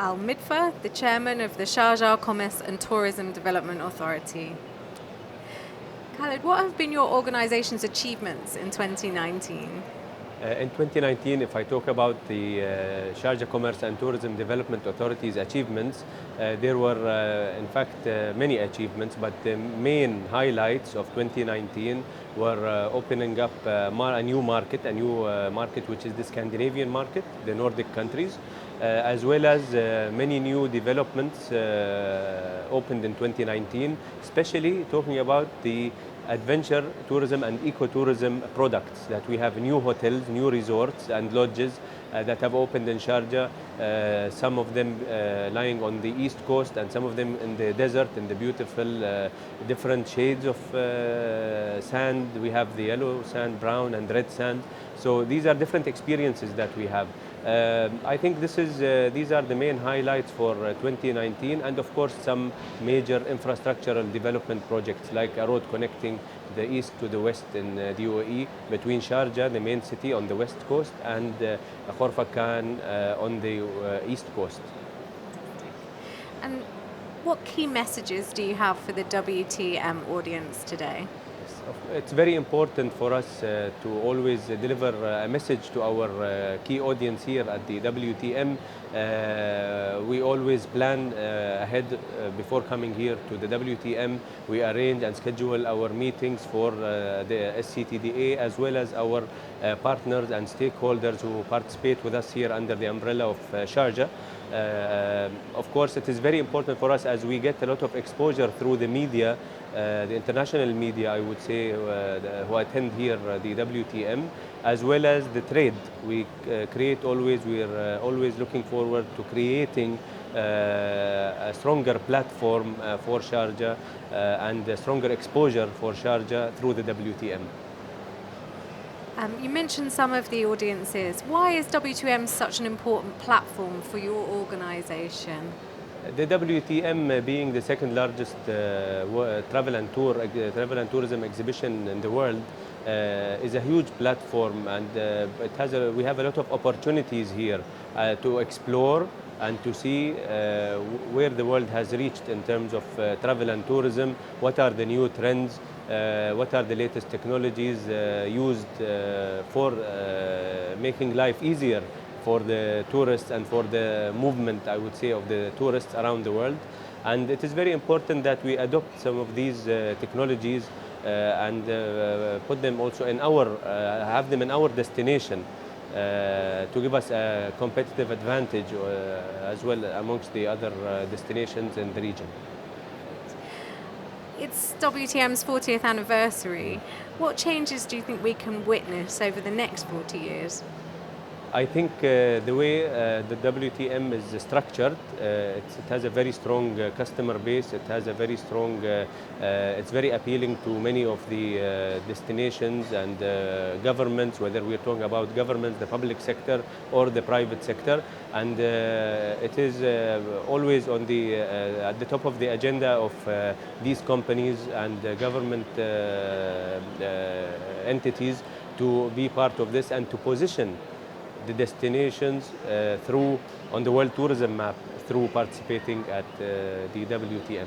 Al Midfa, the chairman of the Sharjah Commerce and Tourism Development Authority. Khalid, what have been your organization's achievements in 2019? In 2019, if I talk about the Sharjah Commerce and Tourism Development Authority's achievements, there were in fact many achievements, but the main highlights of 2019 were opening up a new market, which is the Scandinavian market, the Nordic countries, as well as many new developments opened in 2019, especially talking about the adventure tourism and ecotourism products, that we have new hotels, new resorts and lodges that have opened in Sharjah, some of them lying on the east coast and some of them in the desert, in the beautiful different shades of sand. We have the yellow sand, brown and red sand. So these are different experiences that we have. I think these are the main highlights for 2019, and of course some major infrastructural development projects like a road connecting the east to the west in the UAE between Sharjah, the main city on the west coast, and Khorfakan on the east coast. And what key messages do you have for the WTM audience today? It's very important for us to always deliver a message to our key audience here at the WTM. We always plan ahead before coming here to the WTM. We arrange and schedule our meetings for the SCTDA, as well as our partners and stakeholders who participate with us here under the umbrella of Sharjah. Of course, it is very important for us, as we get a lot of exposure through the media, the international media, I would say, who attend here the WTM, as well as the trade. We are always looking forward to creating a stronger platform for Sharjah and a stronger exposure for Sharjah through the WTM. You mentioned some of the audiences. Why is WTM such an important platform for your organization? The WTM, being the second largest travel and tourism exhibition in the world, is a huge platform, and we have a lot of opportunities here to explore and to see where the world has reached in terms of travel and tourism, what are the new trends, what are the latest technologies used for making life easier for the tourists and for the movement, I would say, of the tourists around the world. And it is very important that we adopt some of these technologies and put them also in have them in our destination to give us a competitive advantage as well amongst the other destinations in the region. It's WTM's 40th anniversary. What changes do you think we can witness over the next 40 years? I think the way the WTM is structured, it has a very strong customer base. It has a very strong, it's very appealing to many of the destinations and governments, whether we're talking about governments, the public sector or the private sector. And it is always on at the top of the agenda of these companies and government entities to be part of this and to position the destinations on the world tourism map through participating at the WTM.